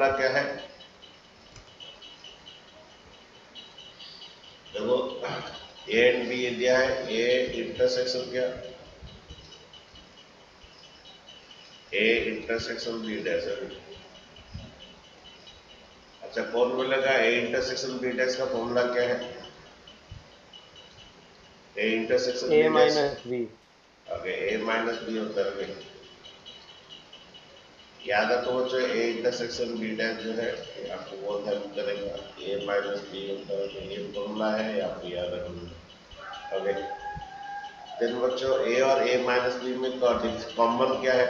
Formula क्या है? देखो ए एंड बी दिया है, ए इंटरसेक्शन क्या, ए इंटरसेक्शन बी डैश है। अच्छा कौन बोलेगा ए इंटरसेक्शन बी डैश का फॉर्मूला क्या है? A intersection A B dash, minus B. Okay A minus B होता है। याद रखो बच्चों ए इंटरसेक्शन बी डैश जो है आपको बहुत हेल्प करेगा। ए माइनस बी होता है, तो ये फॉर्मूला है, आपको याद रखना। ओके देन बच्चों ए और ए माइनस बी में कॉमन क्या है?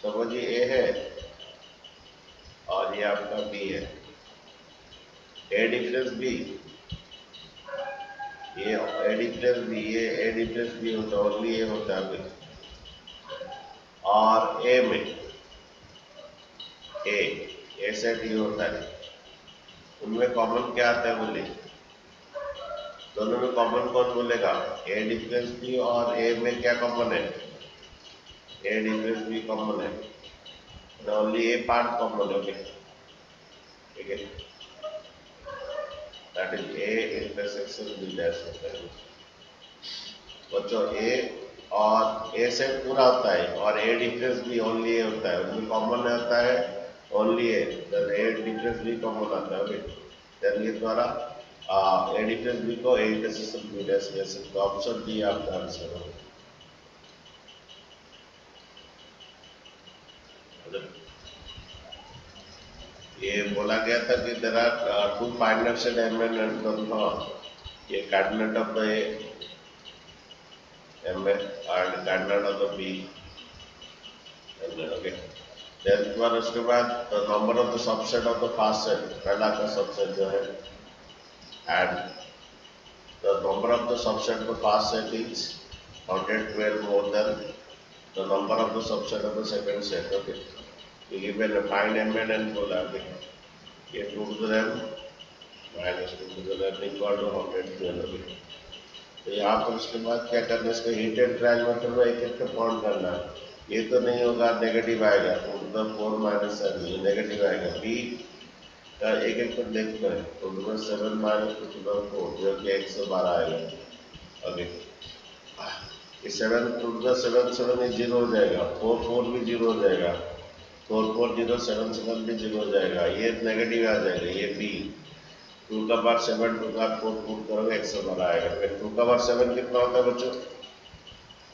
समझिए ए है और ये आपका बी है। ए डिफरेंस बी, ये ए डिफरेंस बी, ये ए डिफरेंस बी होता है, ओनली ए होता है। और ए में ए सेट ये होता है, उनमें कॉमन क्या आता है बोलिए? दोनों में कॉमन कौन बोलेगा? ए डिफरेंस बी और ए में क्या कॉमन है? ए डिफरेंस बी कॉमन है, ओनली ए पार्ट कॉमन है। ठीक है, that is A intersection B dash होता है। बच्चों ए और ए सेट पूरा होता है और ए डिफरेंस भी ओनली ए होता है, उनमें कॉमन आता है ओनली ए, ए डिफरेंस भी कॉमन आता है। ओके ये द्वारा ए डिफरेंस बी को ए इंटरसेक्शन बी डैश कह सकते हो। ऑप्शन डी आपका आंसर होगा। ये बोला गया था कि there are two partners at M and ये coordinate of the M and coordinate of the B, okay then पर उसके बाद number of the subset of the first set, पहला का सबसेट जो है and the number of the subset of the first set is 112 more than the number of the subset of the second set. Okay given find m and बोला ये 2 to the n minus 2 to the n equal to 112। तो यहाँ पर उसके बाद क्या करना है, इसका हिट एंड ट्रायल मेथड में एक एक पॉइंट करना है। ये तो नहीं होगा, नेगेटिव आएगा, तो मतलब 4 माइनस 7 ये नेगेटिव आएगा। बी का एक एक पर देखते हैं, तो मतलब 7 माइनस 4 जो कि 112 आएगा। ओके ये 7 टू द 7 7 जीरो हो जाएगा, 4 4 भी जीरो हो जाएगा, 4 4 जीरो 7 7 भी जीरो हो जाएगा, ये नेगेटिव आ जाएगा। ये बी 2 का पावर 7 2 का 4 पुट करोगे 112 आएगा। फिर 2 का पावर 7 कितना होता है बच्चों?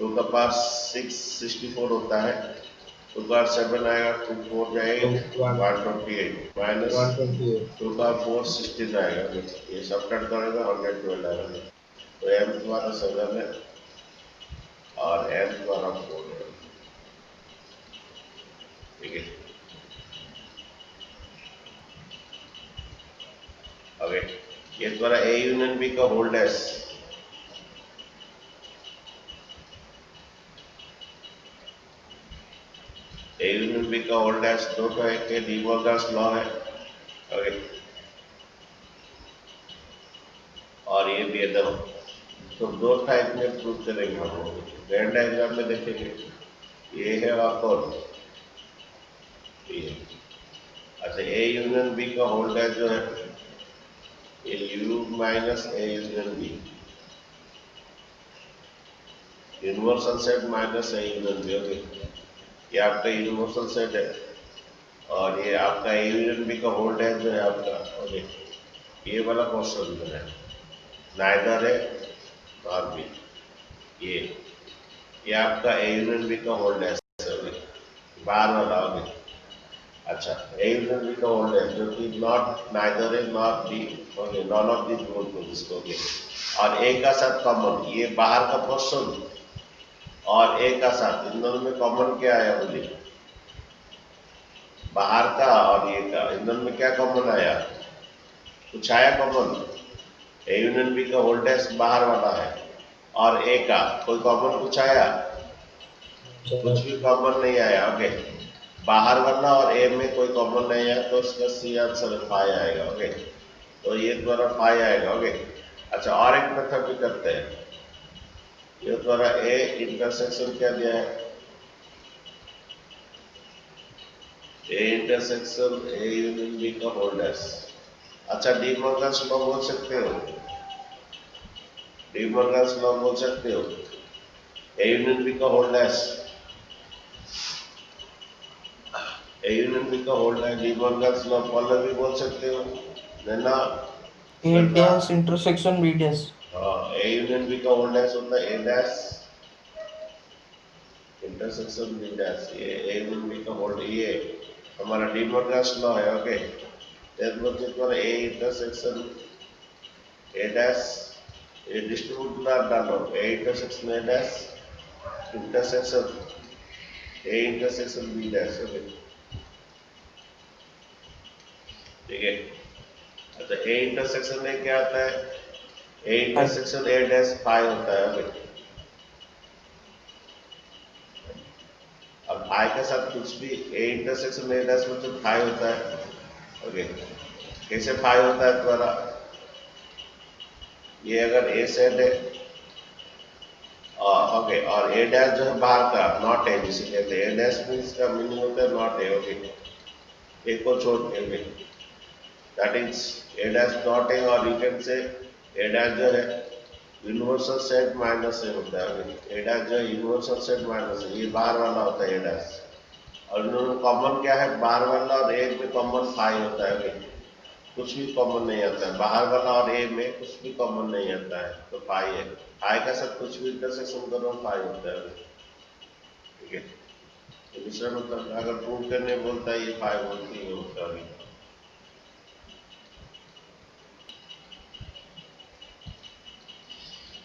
2 का पावर 6 64 होता है, 2 का 7 आएगा, 2 4 जाएगा 128 माइनस 2 का 4 16 आएगा। ये सब कट करेगा 112 आएगा। तो m द्वारा 7 है और n द्वारा 4 है। ठीक है ओके ये द्वारा a यूनियन b का whole dash, A union B का होल्ड डैश दो तो एक के डी मॉर्गन्स लॉ है। ओके और ये भी एकदम तो दो टाइप में प्रूव करेंगे हम लोग। वेन डायग्राम में देखेंगे ये है और कौन ये। अच्छा ए यूनियन बी का होल्ड डैश जो है A U minus A union B, universal set minus A union B. Okay ये आपका यूनिवर्सल सेट है और ये आपका ए यूनियन बी का होल्ड डैश जो है आपका। ओके ये वाला क्वेश्चन जो है नाइदर है और बी, ये आपका ए यूनियन बी का होल्ड है बाहर वाला। ओके अच्छा ए यूनियन बी का होल्ड है जो कि नॉट नाइदर है not be, okay none of this both को जिसको ओके और ए का साथ कॉमन, ये बाहर का पोर्शन और ए का साथ इन दोनों में कॉमन क्या आया बोलिए? बाहर का और ये का, इन दोनों में क्या कॉमन आया? कुछ आया कॉमन? ए यूनियन बी का होल्ड है बाहर वाला है और ए का कोई कॉमन कुछ आया? कुछ भी कॉमन नहीं आया। ओके बाहर वाला और ए में कोई कॉमन नहीं आया तो उसका सी आंसर फाई आएगा। ओके तो ये द्वारा फाई आएगा। ओके अच्छा और एक मेथड भी करते हैं, ये द्वारा ए इंटरसेक्शन क्या दिया है? A intersection A union B का होल डैश। अच्छा डी मॉर्गन्स लॉ बोल सकते हो, डी मॉर्गन्स लॉ बोल सकते हो, ए यूनियन बी का whole dash, A union B का whole dash De Morgan's law follow भी बोल सकते हो, नैना A Shweta. dash intersection B dash. हाँ ए यूनियन बी का होल डैश होता है A dash intersection B dash, ये ए यूनियन बी का होल, ये हमारा डी मॉर्गन्स लॉ है। Okay that means it A intersection A dash, ये डिस्ट्रीब्यूट ना डालो, A intersection A dash intersection A intersection B dash. Okay ठीक है। अच्छा ए इंटरसेक्शन में क्या आता है, A I. Intersection A dash phi होता है। ओके अब फाई के साथ कुछ भी ए इंटरसेक्शन ए डैश में तो फाई होता है। ओके कैसे फाई होता है तुम्हारा, ये अगर ए सेट है ओके और ए डैश जो है बाहर का नॉट है जिसे कहते हैं, ए डैश मींस का मीनिंग होता है नॉट है। ओके एक को छोड़ के that is A dash not है, और you can say A dash जो है यूनिवर्सल सेट माइनस ए होता है। ए डैश जो है यूनिवर्सल सेट माइनस ए, ये बाहर वाला होता है ए डैश, और इन्होंने कॉमन क्या है, बाहर वाला और ए में कॉमन फाई होता है। कुछ भी कॉमन नहीं आता है, बाहर वाला और ए में कुछ भी कॉमन नहीं आता है, तो फाई है। फाई का साथ कुछ भी इंटरसेक्शन करो फाई होता है। ठीक है तो दूसरा मतलब अगर प्रूव करने बोलता है ये फाई बोलती है होता है।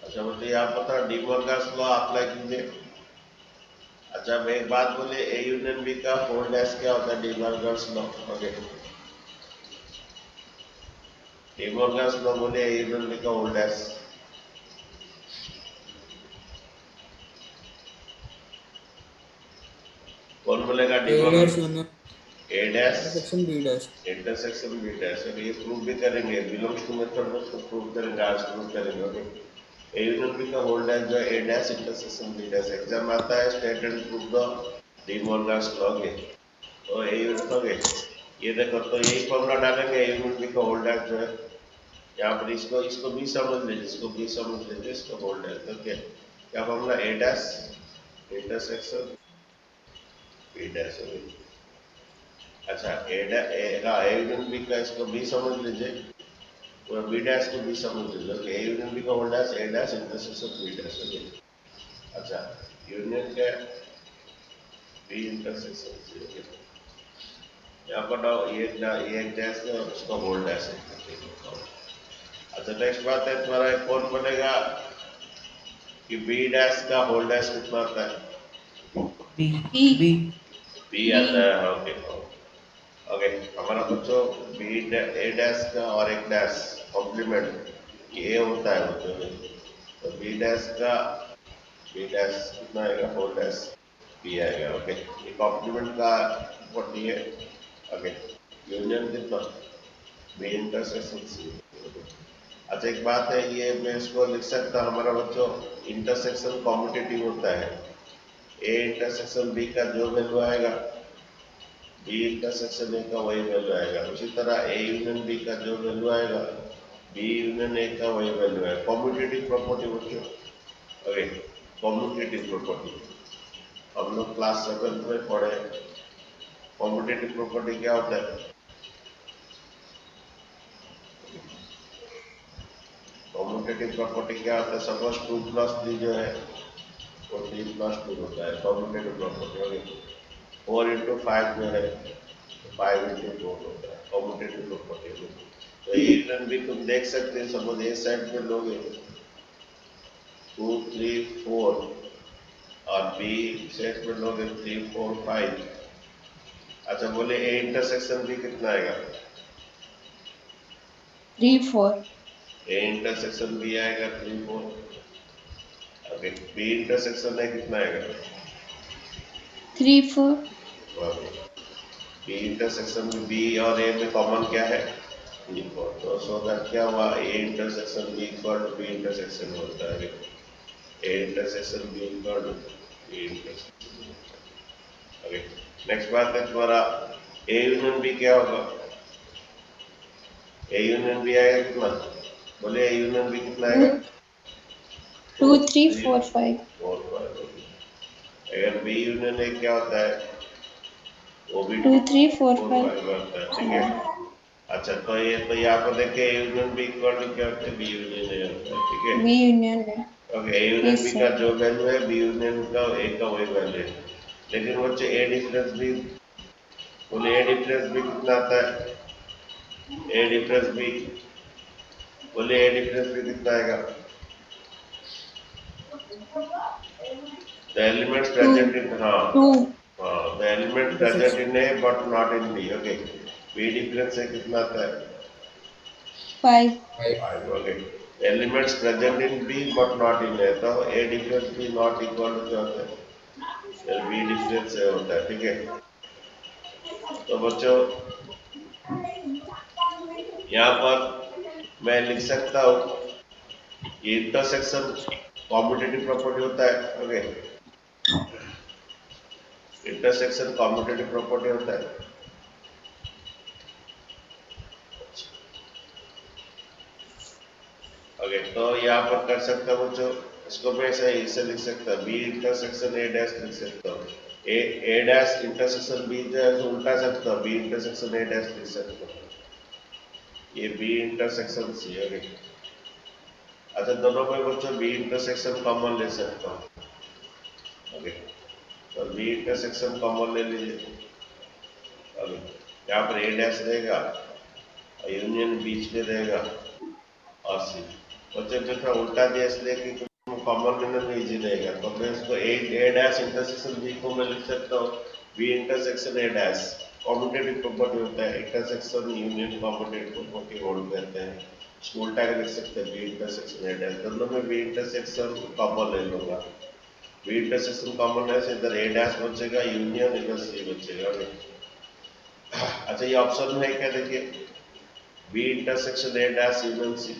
अच्छा बताइए आप बता डी मॉर्गन्स लॉ अप्लाई कीजिए। अच्छा मैं एक बात बोले, ए यूनियन बी का होल डैश क्या होता है, De Morgan's law. Okay De Morgan's law बोले ए यूनियन बी का होल डैश, कौन बोलेगा De A dash Morgan, one A dash intersection B dash. Intersection B dash. ये प्रूव भी करेंगे, बिलोंग्स टू मेथड में उसको प्रूव करेंगे, आज प्रूव करेंगे। ओके ए यूनियन बी का होल डैश जो है A dash intersection B dash, exam आता है state and prove the De Morgan's law के। तो ए यूनियन ओके ये देखो तो यही फॉर्मूला डालेंगे, ए यूनियन बी का होल डैश जो है यहाँ पर इसको इसको भी समझ लीजिए, इसको भी समझ लीजिए, इसको होल डैश। तो क्या formula, A dash intersection B dash. अच्छा ए यूनियन बी का इसको बी समझ लीजिए, पूरा बी डैश को बी समझ लीजिए। ओके ए यूनियन बी का whole dash A dash intersection B dash. Okay अच्छा यूनियन का बी इंटरसेक्शन, यहाँ पर ये एक डैश है और उसका होल डैश है। अच्छा नेक्स्ट बात है तुम्हारा कौन बनेगा कि बी डैश का होल डैश कितना आता है, B. B. B. बी आता है। ओके ओके हमारा बच्चों बी ए डैश का और एक डैश कॉम्प्लीमेंट ए होता है बच्चों में, तो बी डैश का बी डैश कितना आएगा, होल डैश बी आएगा। ओके ये कॉम्प्लीमेंट का प्रॉपर्टी है। ओके यूनियन कितना, बी इंटरसेक्शन सी। अच्छा एक बात है, ये मैं इसको लिख सकता हमारा बच्चों इंटरसेक्शन कॉम्पिटिटिव होता है, ए इंटरसेक्शन बी का जो वैल्यू आएगा बी इंटरसेक्शन ए का वही वैल्यू आएगा, उसी तरह ए यूनियन बी का जो वैल्यू आएगा बी यूनियन ए का वही वैल्यू है। कॉम्पिटिटिव प्रॉपर्टी बच्चों, ओके कॉम्पिटिटिव प्रॉपर्टी हम लोग क्लास 7 में पढ़े। कॉम्पिटिटिव प्रॉपर्टी क्या होता है, कॉम्पिटिटिव प्रॉपर्टी क्या होता है, सपोज 2 प्लस 3 जो है वो 3 प्लस 2 होता है कॉम्पिटिटिव प्रॉपर्टी। ओके 4 इंटू 5 जो है 5 इंटू 4 होता है कॉम्पिटिटिव प्रॉपर्टी। तो ये रन भी तुम देख सकते हैं, सपोज ए साइड पे लोगे 2 3 4 और बी सेट में लोगे 3 4 5। अच्छा बोले ए इंटरसेक्शन भी कितना आएगा, 3 4 ए इंटरसेक्शन बी आएगा 3 4। ओके बी इंटरसेक्शन है कितना आएगा, 3 4 बी इंटरसेक्शन में बी और ए में कॉमन क्या है, बी 4। तो सो दैट क्या हुआ, A intersection B equal to B intersection होता है, A intersection B equal to B intersection. Okay next बात है तुम्हारा ए यूनियन बी क्या होगा? ए यूनियन बी आएगा कितना? बोले ए यूनियन बी कितना आएगा? 2 3 4 5 4 5। अगर बी यूनियन ए क्या होता है? वो भी 2 3 4 4 5 5 होता है, ठीक है। अच्छा, तो ये तो यहाँ पर देखिए A union B equal to क्या होता है? बी यूनियन ए होता है, ठीक है। B union है। Okay, A union Yes B sir। का जो वैल्यू है बी यूनियन का ए का वही वैल्यू है। लेकिन बच्चे ए डिफरेंस भी, बोले ए डिफरेंस भी कितना आता है? ए डिफरेंस भी, बोले ए डिफरेंस भी कितना आएगा? द एलिमेंट्स 2 प्रेजेंट इन, हाँ 2 हाँ, the element present in A but not in B, okay. B difference है कितना आता है? 5 5, okay. Elements present in B but not in A, तो ए डिफरेंस भी नॉट इक्वल टू क्या होता है? बी डिफरेंस से होता है, ठीक है। तो बच्चों यहाँ पर मैं लिख सकता हूँ ये इंटरसेक्शन कॉम्यूटेटिव प्रॉपर्टी होता है, ओके। इंटरसेक्शन कॉम्यूटेटिव प्रॉपर्टी होता है। ओके, तो यहाँ पर कर सकता हूँ बच्चों, इसको मैं इसे लिख सकता हूँ, बी इंटरसेक्शन ए डैश लिख सकता हूँ। ए डैश इंटरसेक्शन बी जो है उल्टा सकता हूँ, बी इंटरसेक्शन ए डैश लिख सकता हूँ। ये बी इंटरसेक्शन सी, ओके। अच्छा, दोनों में बच्चों बी इंटरसेक्शन कॉमन ले सकता हूँ, ओके। तो बी इंटरसेक्शन कॉमन ले लीजिए, ओके। यहाँ पर ए डैश रहेगा और यूनियन बीच में रहेगा और सी। बच्चों जो थोड़ा उल्टा दिया इसलिए कि कॉमन लेने में इजी रहेगा, तो मैं इसको ए डैश इंटरसेक्शन बी को मैं लिख सकता हूँ B intersection A dash. Commutative property होता है, intersection union commutative property hold करते हैं। इसको उल्टा के लिख सकते हैं बी इंटरसेक्शन ए डैश, दोनों में बी इंटरसेक्शन कॉमन ले लूंगा। बी इंटरसेक्शन कॉमन है, इधर ए डैश बचेगा, यूनियन इधर सी बचेगा। अच्छा, ये ऑप्शन में है क्या? देखिए, B intersection A dash union C.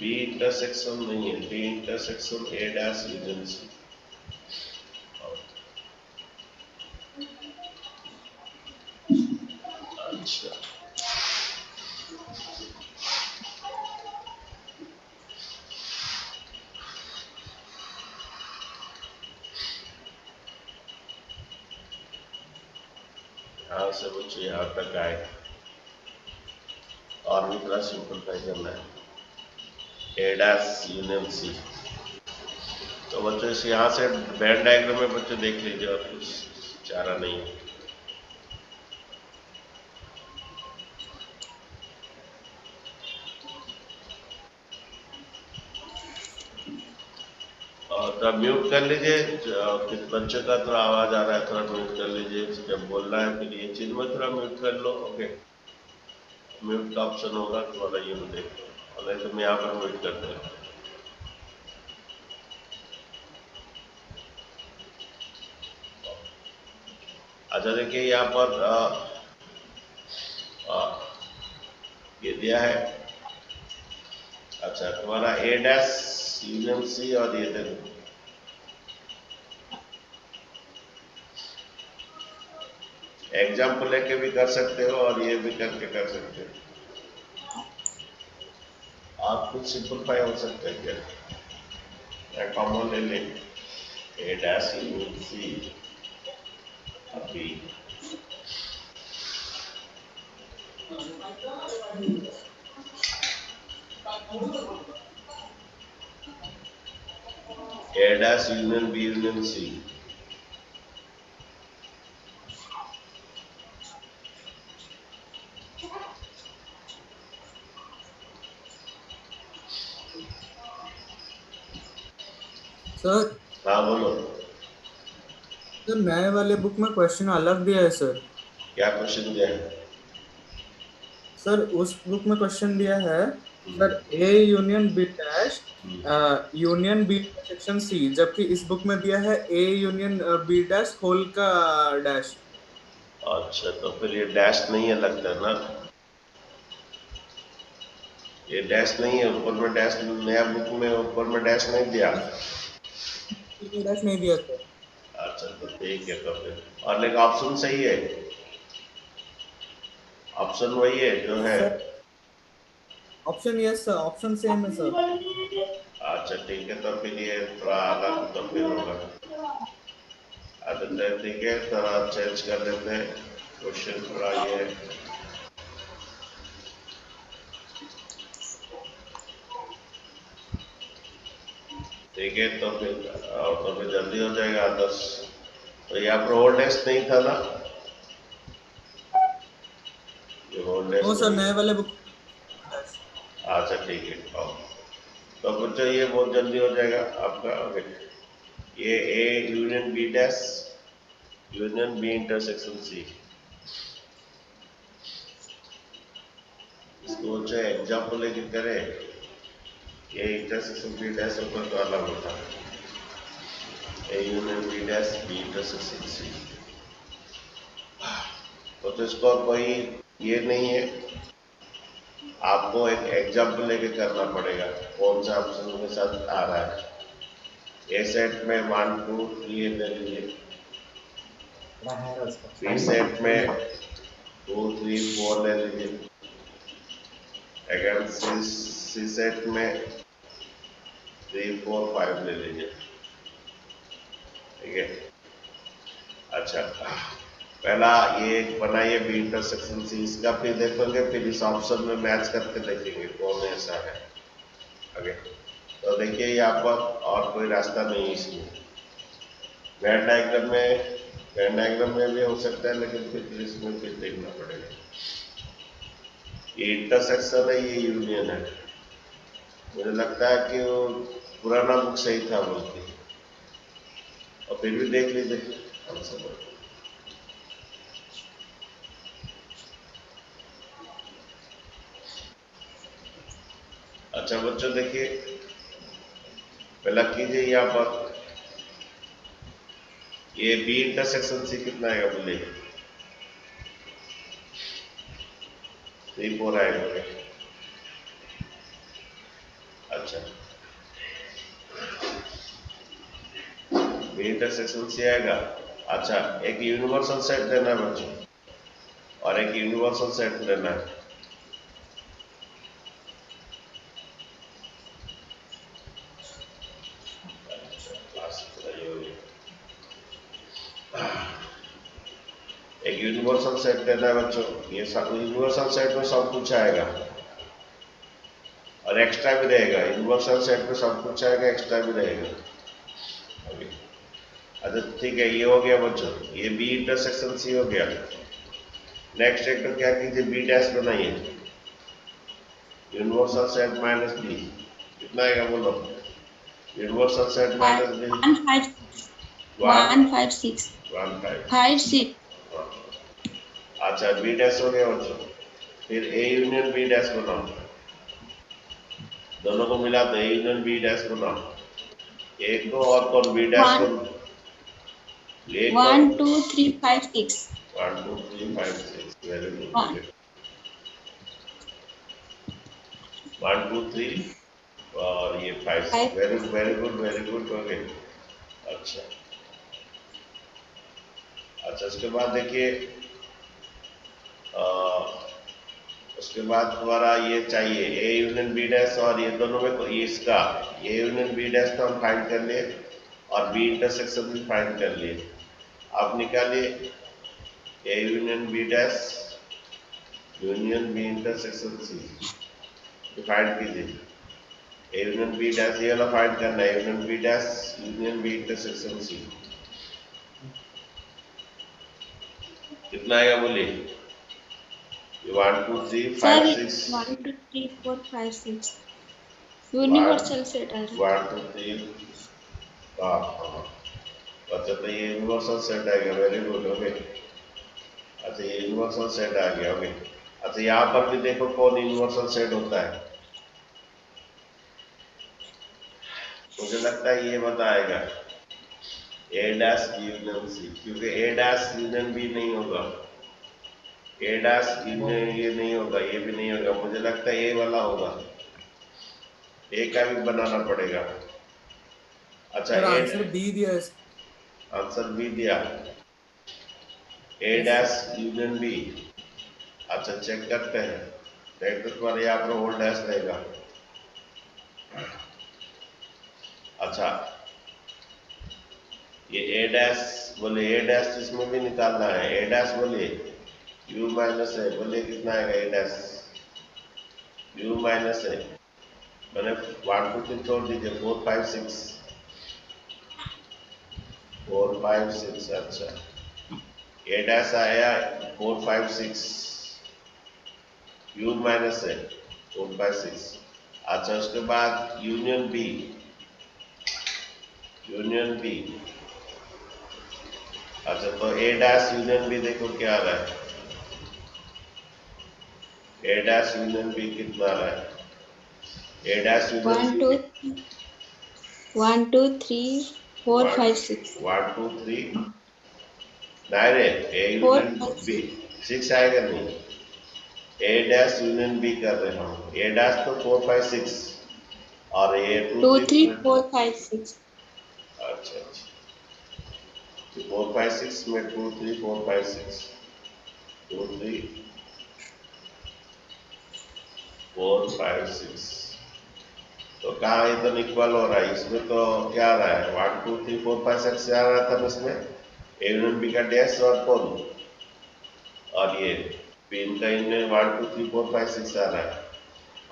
B intersection नहीं है, B intersection A dash union C. अच्छा, यहाँ से बच्चों यहाँ तक आए और भी थोड़ा सिंपलीफाई करना है, ए डैश यूनियन सी। तो बच्चों इस यहाँ से वेन डायग्राम में बच्चों देख लीजिए, और कुछ चारा नहीं है। और थोड़ा म्यूट कर लीजिए, किस बच्चों का थोड़ा आवाज आ रहा है, थोड़ा म्यूट कर लीजिए, जब बोल रहा है फिर ये चीज में थोड़ा म्यूट कर लो, ओके। म्यूट का ऑप्शन होगा तो वाला ये देख लो, और नहीं तो मैं यहाँ पर म्यूट कर दूँ। अच्छा, देखिए यहाँ पर ये दिया है। अच्छा, तुम्हारा ए डैश यूनियन सी, और ये देखो एग्जाम्पल लेके भी कर सकते हो और ये भी करके कर सकते हो। आप कुछ सिंपलीफाई हो सकते हैं क्या? कॉमन ले लें, A dash union C B. A dash union B union C. Sir हाँ बोलो, सर नए वाले बुक में क्वेश्चन अलग दिया है सर। क्या क्वेश्चन दिया है? सर उस बुक में क्वेश्चन दिया है हम्म, sir, A union B dash union B section C, जबकि इस बुक में दिया है A union B dash whole का डैश। अच्छा, तो फिर ये डैश नहीं है लगता है ना, ये डैश नहीं है, ऊपर में डैश, नया बुक में ऊपर में डैश नहीं दिया। डैश नहीं दिया सर। अच्छा तो ठीक है तो फिर, और लेकिन ऑप्शन सही है, ऑप्शन वही है जो है। Sir option yes sir, option same है सर। अच्छा ठीक है तो फिर ये थोड़ा अलग तो फिर होगा। अच्छा तो ठीक है, थोड़ा चेंज कर लेते हैं क्वेश्चन, थोड़ा ये ठीक है तो फिर जल्दी हो जाएगा 10। तो यहाँ पर होल्ड टेस्ट नहीं था ना, ये होल्ड नो टेस्ट सर, नहीं। नए वाले बुक। अच्छा ठीक है, आओ। तो बच्चों ये बहुत जल्दी हो जाएगा आपका। ओके, ये A union B dash union B intersection C, इसको बच्चों एग्जाम्पल लेके करें। ये इंटरसेक्शन बी डैश होता तो अलग होता, A union B dash B intersection C. तो इसको कोई ये नहीं है, आपको एक एग्जाम्पल लेके करना पड़ेगा कौन सा ऑप्शन के साथ आ रहा है। ए सेट में 1 2 3 ले लीजिए, बी सेट में 2 3 4 ले लीजिए, अगर सी सेट में 3 4 5 ले लीजिए। ठीक है, अच्छा पहला ये बनाइए बी इंटरसेक्शन सी, इसका फिर देखेंगे, फिर इस ऑप्शन में मैच करके देखेंगे कौन ऐसा है। आगे तो देखिए यहाँ पर और कोई रास्ता नहीं है इसमें। वेन डायग्राम में भी हो सकता है, लेकिन फिर इसमें फिर देखना पड़ेगा। ये इंटरसेक्शन है, ये यूनियन है। मुझे लगता है कि वो पुराना बुक सही था बोलती, और फिर भी देख लीजिए आंसर। अच्छा बच्चों देखिए, पहला कीजिए यहाँ पर, ये बी इंटरसेक्शन सी कितना आएगा बोलिए, 3 4 आएगा। अच्छा बी इंटरसेक्शन सी आएगा। अच्छा एक यूनिवर्सल सेट देना है बच्चों, और एक यूनिवर्सल सेट लेना है। एक यूनिवर्सल सेट लेना है बच्चों, ये सब यूनिवर्सल सेट में सब कुछ आएगा और एक्स्ट्रा भी रहेगा। यूनिवर्सल सेट में सब कुछ आएगा, एक्स्ट्रा भी रहेगा। अच्छा ठीक है, ये हो गया बच्चों, ये बी इंटरसेक्शन सी हो गया। नेक्स्ट एक तो क्या कीजिए, बी डैश बनाइए, यूनिवर्सल सेट माइनस बी, कितना आएगा बोलो, यूनिवर्सल सेट माइनस बी 156 1 5। 56 अच्छा बी डैश हो गया बच्चों, फिर ए यूनियन बी डैश बनाओ, दोनों को मिला दो, ए यूनियन बी डैश बनाओ। एक को और कौन बी डैश को, 1 2 3 5 6 1 2 3 5 6, वेरी गुड। 1 2 3 और ये 5 6, वेरी गुड हो गए। अच्छा अच्छा उसके बाद देखिए, उसके बाद दोबारा ये चाहिए ए यूनियन बी डैश, और ये दोनों में ये इसका ए यूनियन बी डैश तो हम फाइंड कर लिए, और बी इंटरसेक्शन भी फाइंड कर लिए। आप निकालिए A union B dash union B intersection C, find कीजिए। ए यूनियन बी डैश ये वाला फाइंड करना है, union B dash union B intersection C, कितना आएगा बोलिए, 1 2 3 5 सर 6 1 2 3 4 5 6 यूनिवर्सल सेट आ रहा 1 2 3 हाँ। अच्छा तो ये यूनिवर्सल सेट आ गया, वेरी गुड। ओके अच्छा ये यूनिवर्सल सेट आ गया। ओके अच्छा यहाँ पर भी देखो कौन यूनिवर्सल सेट होता है, मुझे लगता है ये बताएगा ए डैश यूनियन सी, क्योंकि ए डैश यूनियन बी नहीं होगा, ए डैश यूनियन ये नहीं होगा, ये भी नहीं होगा, मुझे लगता है ए वाला होगा, ए का भी बनाना पड़ेगा। अच्छा सर ए आंसर डी दिया है। आंसर बी दिया, ए डैश यूनियन बी। अच्छा चेक करते हैं, देखते तुम्हारे यहाँ पर होल डैश रहेगा। अच्छा ये ए डैश, बोले ए डैश इसमें भी निकालना है, ए डैश बोलिए यू माइनस ए, बोलिए कितना आएगा ए डैश, यू माइनस ए, मैंने 1 2 3 छोड़ दीजिए, 4 5 6, 4 5 6। अच्छा ए डैश आया 4 5 6, यू माइनस ए 4 5 6। अच्छा उसके बाद यूनियन बी, यूनियन बी। अच्छा तो ए डैश यूनियन बी देखो क्या आ रहा है, ए डैश यूनियन बी कितना आ रहा है, ए डैश यूनियन 1 बी 2 1 2 3 4 5 6 1 2 3, नहीं रे, ए 4 यूनियन 5 बी 6 6 आएगा नहीं, ए डैश यूनियन बी कर रहे हैं हम, ए डैश तो 4 5 6 और ये 2 2 3 3 4 5 6 अच्छा अच्छा, 4 5 6 में 2 3 4 5 6, 2 3 4 5 6, तो कहाँ ये तो इक्वल हो रहा है, इसमें तो क्या आ रहा है 1 2 3 4 5 6 से आ रहा था इसमें, ए यूनियन बी का डैश और कौन, और ये पिन का इनमें 1 2 3 4 5 6 आ रहा है,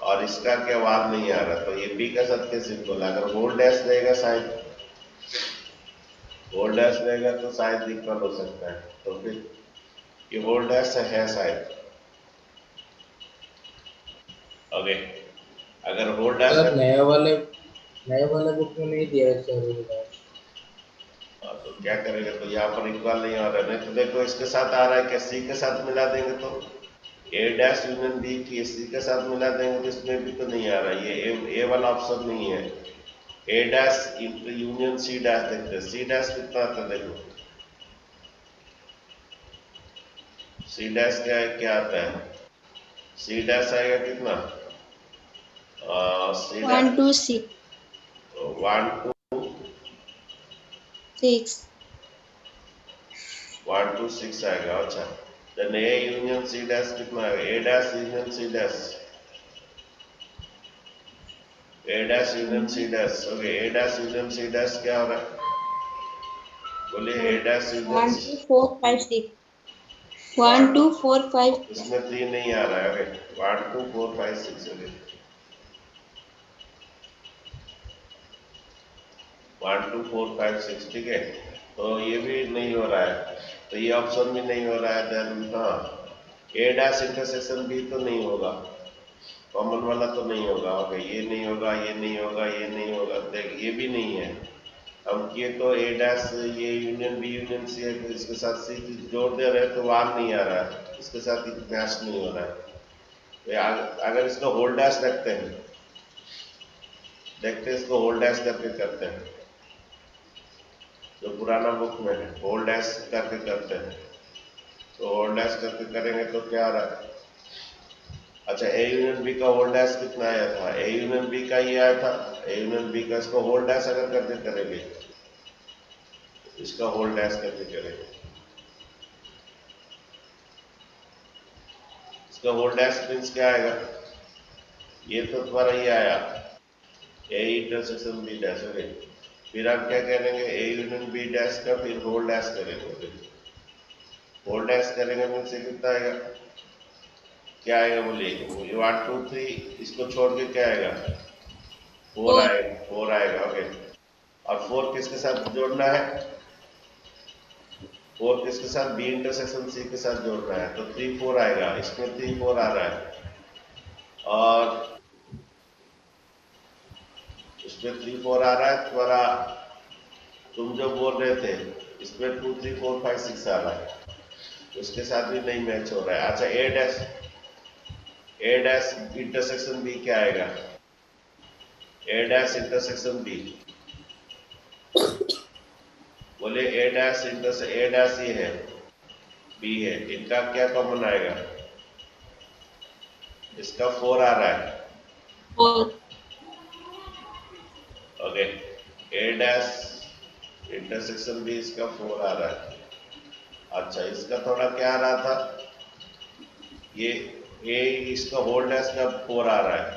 और इसका क्या वार नहीं आ रहा, तो ये बी का साथ कैसे इक्वल, अगर होल डैश रहेगा शायद, होल डैश रहेगा तो शायद इक्वल हो सकता है, तो फिर ये होल डैश है शायद। ओके अगर होल डैश सर है नए वाले बुक में नहीं दिया है सर वो डैश। तो क्या करेंगे, तो यहाँ पर इक्वल नहीं आ रहा है, नहीं तो देखो इसके साथ आ रहा है, क्या सी के साथ मिला देंगे तो ए डैश यूनियन बी की सी के साथ मिला देंगे तो इसमें भी तो नहीं आ रहा, ये ए वाला ऑप्शन नहीं है, A dash union C dash देखते हैं, सी डैश कितना आता है देखो, सी डैश क्या आता है, सी डैश आएगा कितना, सी 1 डैश 2 6 1 6 2 6 आएगा। अच्छा then A union C dash कितना आएगा, A dash union C dash, A dash union C dash, okay A dash union C dash क्या हो रहा है, बोलिए ए डैश यूनियन 1 2 4 5 6 1 2 4 5 6 इसमें 3 नहीं आ रहा है, ओके 1 2 4 5 6, ओके 1 2 4 5 6 ठीक है, तो ये भी नहीं हो रहा है, तो ये ऑप्शन भी नहीं हो रहा है, देन हाँ ए डैश इंटरसेक्शन बी तो नहीं होगा, कॉमन वाला तो नहीं होगा, ओके ये नहीं होगा, ये नहीं होगा, ये नहीं होगा, देख ये भी नहीं है, हम किए तो ए डैश ये यूनियन बी यूनियन सी है, तो इसके साथ सी जोड़ दे रहे तो वार नहीं आ रहा है, इसके साथ मैच नहीं हो रहा है, तो अगर इसको होल्ड डैश रखते हैं, देखते हैं इसको होल्ड डैश करके करते हैं, जो पुराना बुक में है होल्ड डैश करके करते हैं, तो होल्ड डैश करके करेंगे तो क्या आ रहा है, अच्छा ए यूनियन बी का होल्ड डैश कितना आया था, ए यूनियन बी का ये आया था, ए यूनियन बी का इसको होल्ड डैश अगर करके करेंगे, इसका होल्ड डैश करके करेंगे, इसका होल्ड डैश मीन्स क्या आएगा, ये तो तुम्हारा ये आया A intersection B dash, okay फिर आप क्या करेंगे ए यूनियन बी डैश का फिर होल्ड डैश करेंगे, होल्ड डैश करेंगे मीन्स ये कितना आएगा, क्या आएगा बोलिए 1 2 3 इसको छोड़ के क्या आएगा 4 4 आएगा, 4 आएगा, ओके और 4 किसके साथ जोड़ना है, 4 किसके साथ बी इंटरसेक्शन सी के साथ जोड़ना है, तो 3 4 आएगा, इसमें 3 4 आ रहा है, और इसमें 3 4 आ रहा है तुम्हारा, तुम जो बोल रहे थे इसमें 2 3 4 5 6 आ रहा है, उसके साथ भी नहीं मैच हो रहा है। अच्छा ए डैश इंटरसेक्शन बी क्या आएगा, ए डैश इंटरसेक्शन बी, बोले ए डैश ये है बी है, इनका क्या कॉमन आएगा, इसका 4 आ रहा है, 4 ओके ए डैश इंटरसेक्शन भी इसका 4 आ रहा है। अच्छा, इसका थोड़ा क्या आ रहा था, ये ए इसका होल्ड है, इसका 4 आ रहा है।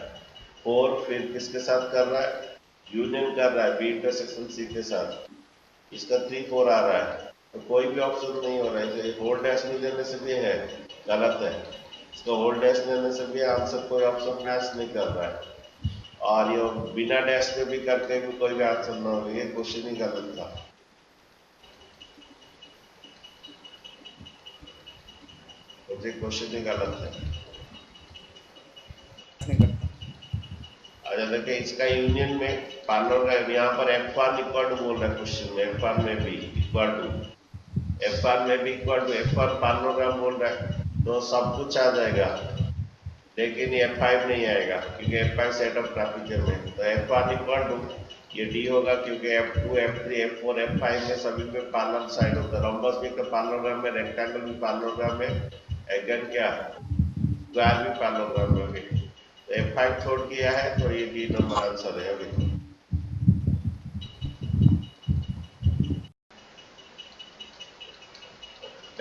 4 फिर किसके साथ कर रहा है, यूनियन कर रहा है बी इंटरसेक्शन सी के साथ, इसका 3 4 आ रहा है। तो कोई भी ऑप्शन नहीं हो रहा है, होल्ड डैश नहीं देने से भी है गलत है, इसका होल्ड डैश देने से भी आंसर कोई ऑप्शन मैच नहीं कर रहा है, और ये बिना डैश के भी करके भी कोई भी आंसर ना हो, ये क्वेश्चन ही गलत था। मुझे क्वेश्चन ही गलत है। नहीं करता। अच्छा देखिए, इसका यूनियन में पैरेललोग्राम, यहाँ पर एफ वन इक्वल टू बोल रहा है क्वेश्चन में, एफ वन में भी इक्वल टू, एफ वन में भी equal to, F one parallelogram बोल रहा है, तो सब कुछ आ जाएगा, लेकिन ये F5 नहीं आएगा क्योंकि F5 सेट ऑफ ट्रापिजियम है। तो F1 इक्वल टू ये D होगा, क्योंकि F2 F3 F4 F5 में सभी में पैरेलल साइड होता है, रोम्बस भी पैरेललोग्राम में, रेक्टेंगल भी पैरेललोग्राम में, अगेन क्या स्क्वायर भी पैरेललोग्राम में भी। तो F5 छोड़ दिया है, तो ये D नंबर आंसर है अभी।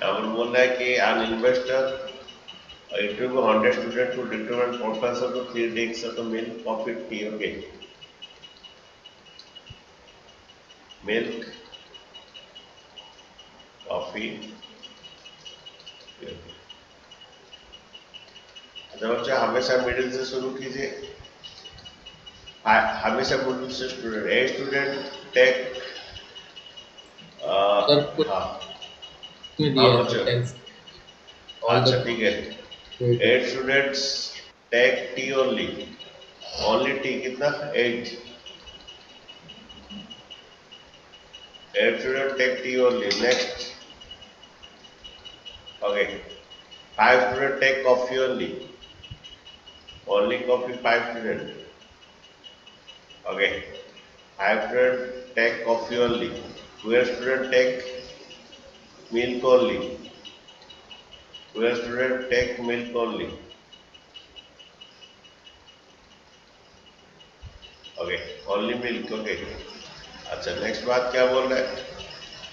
अब बोल रहा है कि an investor interview 100 students to determine proportion of the 3 drinks of the milk, coffee, tea. Okay. Milk, coffee. अच्छा बच्चा, हमेशा मिडिल से शुरू कीजिए, हमेशा मिडिल से स्टूडेंट, ए स्टूडेंट टेक हाँ में दिया है बच्चों, टेंस। अच्छा ठीक है, 8 students take tea only, only tea कितना 8, 8 students take tea only. Next, okay, 5 students take coffee only, only coffee 5 students. Okay, 5 students take coffee only. 12 students take milk only, 12 students take milk only. Okay, only milk. Okay. अच्छा, next बात क्या बोल रहा है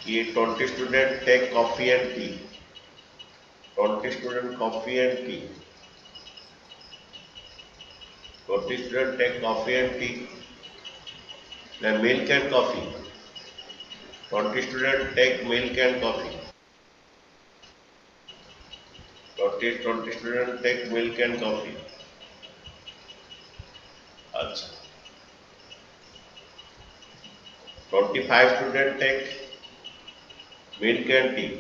कि 20 student take coffee and tea, 20 student coffee and tea, 20 student take coffee and tea, milk and coffee, 20 student take milk and coffee, 20 student take milk and coffee. अच्छा, 25 students take milk and tea,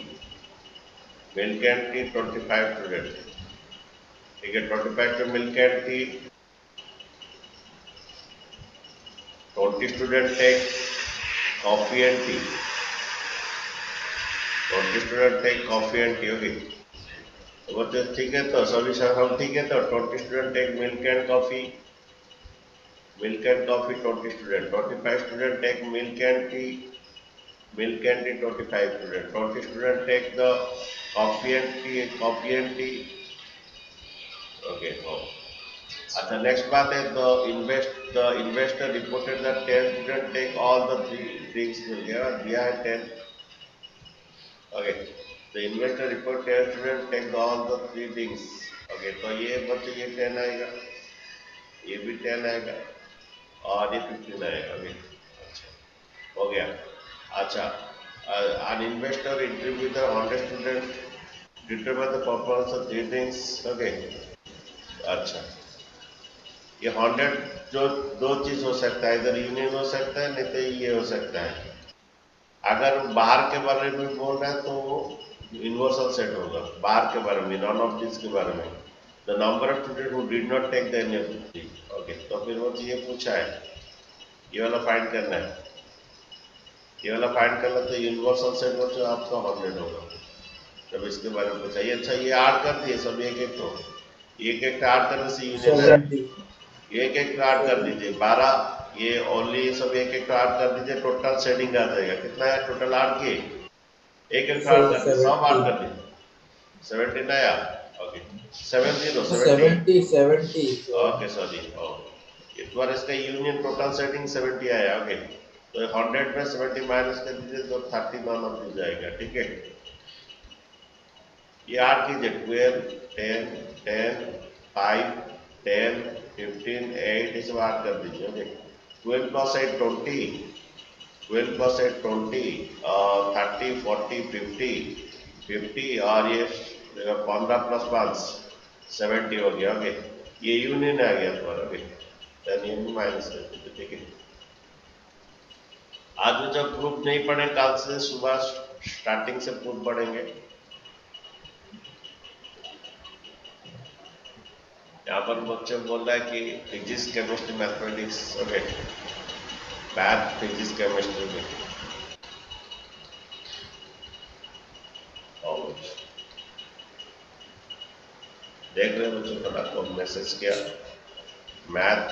milk and tea 25 students, ठीक है, 25 to milk and tea, 20 students take coffee and tea, 20 students take coffee and tea. Okay, तो बच्चे ठीक है, तो सभी सब ठीक है, तो 20 students take milk and coffee, milk and coffee 20 students, 25 students take milk and tea, milk and tea 25 students, 20 students take the coffee and tea. Okay, oh. अच्छा, नेक्स्ट बात है, the investor reported that 10 students take all the 3 drinks, मिल गया, दिया है 10. Okay, the investor report 10 students take all the 3 drinks. Okay, तो ये बच्चे ये 10 आएगा, ये भी 10 आएगा, और ये 15 आएगा। अभी अच्छा हो गया। अच्छा, an investor interview the 100 students, determine the performance of 3 things. Okay, अच्छा, ये 100 जो दो चीज हो सकता है, इधर यूनियन हो सकता है, नहीं तो ये हो सकता है। अगर बाहर के बारे में बोल रहा है तो यूनिवर्सल सेट होगा, बाहर के बारे में, नॉन ऑफ दिस के बारे में, the number of student who did not take the any of this. Okay, तो फिर वो ये पूछा है, ये वाला फाइंड करना है, ये वाला फाइंड करना, तो यूनिवर्सल सेट बच्चों आपका 100 होगा। जब इसके बारे में पूछा, ये अच्छा, ये ऐड कर दिए सब एक एक, तो एक एक ऐड करने से यूनियन, एक एक ऐड कर दीजिए 12, ये ओनली सब एक एक ऐड कर दीजिए, टोटल शेडिंग आ जाएगा। कितना है टोटल ऐड किए, एक एक ऐड कर दिए, सब ऐड कर दीजिए, 17 आया। ओके, 70 ओके, सॉरी, इस बार इसका यूनियन टोटल सेटिंग 70 आया। ओके, तो 100 में 70 माइनस कर दीजिए तो 39 मिल जाएगा, ठीक है। ये ऐड कीजिए 12, 10, 10, 5, 10, 15, 8 इसे ऐड कर दीजिए, ओके। 12 प्लस 8 20, 12 प्लस 8 20 और 30, 40, 50, 50 और ये 15 प्लस 5 70 हो गया, ओके। ये यूनियन आ गया तुम्हारा, ओके। देन ये माइनस कर दीजिए, ठीक है। आज में जब प्रूफ नहीं पढ़े, कल से सुबह स्टार्टिंग से प्रूफ पढ़ेंगे। यहाँ पर बच्चे बोल रहा है कि physics chemistry mathematics, okay, math physics chemistry में देख रहे बच्चों, थोड़ा को मैसेज किया math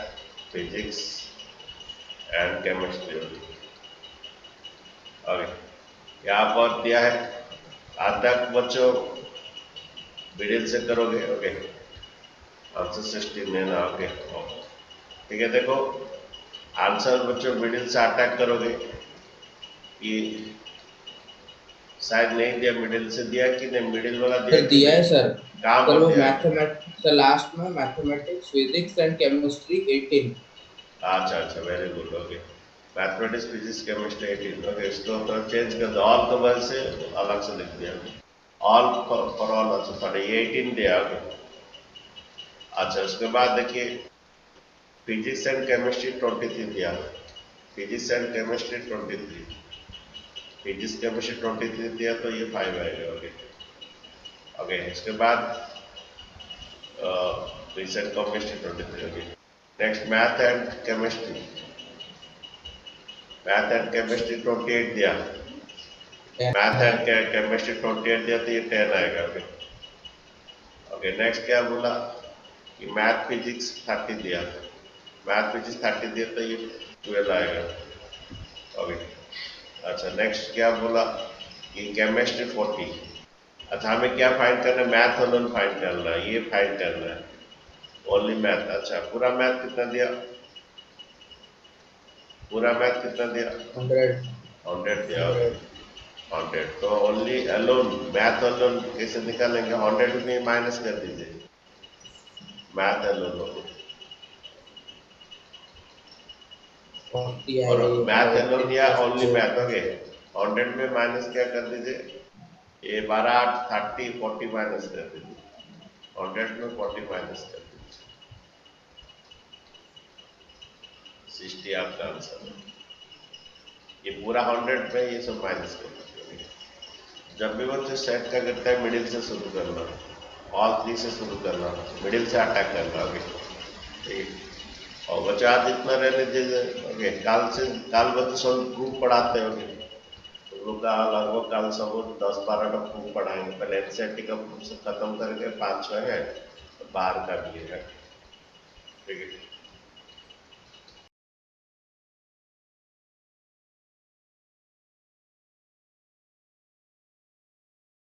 physics and chemistry, okay. यहाँ पर दिया है आज तक बच्चों मिडिल से करोगे, ओके। आंसर 16 है ना, ओके, ठीक है। देखो आंसर बच्चों मिडिल से अटैक करोगे, ये शायद नहीं दिया, मिडिल से दिया कि नहीं, मिडिल वाला दिया सर दिया है सर। कहाँ सर पर वो दिया है? मैथमेटिक्स लास्ट में मैथमेटिक्स फिजिक्स एंड केमिस्ट्री 18। अच्छा अच्छा, very good, okay. Mathematics physics chemistry 18, okay. इसको तो चेंज कर दो, ऑल को वजह से अलग से लिख दिया, ऑल फॉर ऑल अच्छा साढ़े 18 दिया, ओके। अच्छा उसके बाद देखिए फिजिक्स एंड केमिस्ट्री 23 दिया, physics and chemistry 23, physics chemistry 23 दिया तो ये 5 आएगा, ओके, ओके। इसके बाद physics and chemistry 23, okay. Next math and chemistry, math and chemistry 28 दिया, मैथ एंड केमिस्ट्री 28 दिया तो ये 10 आएगा, ओके, ओके। नेक्स्ट क्या बोला कि मैथ फिजिक्स 30 दिया, मैथ फिजिक्स 30 दिया तो ये 12 आएगा, ओके। अच्छा नेक्स्ट क्या बोला कि केमिस्ट्री 40। अच्छा हमें क्या फाइंड करना है, मैथ ऑनलाइन फाइंड करना है, ये फाइंड करना है ओनली मैथ। अच्छा पूरा मैथ कितना दिया, पूरा मैथ कितना दिया, 100 दिया, 100। तो ओनली अलोन मैथ अलोन कैसे निकालेंगे, 100 में माइनस कर दीजिए मैथ अलोन, और मैथ अलोन या ओनली मैथ, ओके। 100 में माइनस क्या कर दीजिए, ये 12, 8, 30, 40 माइनस कर दीजिए, 100 में 40 माइनस कर दीजिए, 60 आपका आंसर है। ये पूरा 100 में ये सब माइनस कर दीजिए। जब भी बच्चे सेट का करता है मिडिल से शुरू करना, ऑल 3 से शुरू करना, मिडिल से अटैक करना, ओके, ठीक है। और बच्चे आज इतना रहने दीजिए, ओके। कल बच्चे सब प्रूफ पढ़ाते होंगे, तो लोग का लगभग कल सब 10-12 का प्रूफ पढ़ाएंगे, पहले एनसीईआरटी का प्रूफ से खत्म करके 5-6 है, तो बाहर का भी है, ठीक है।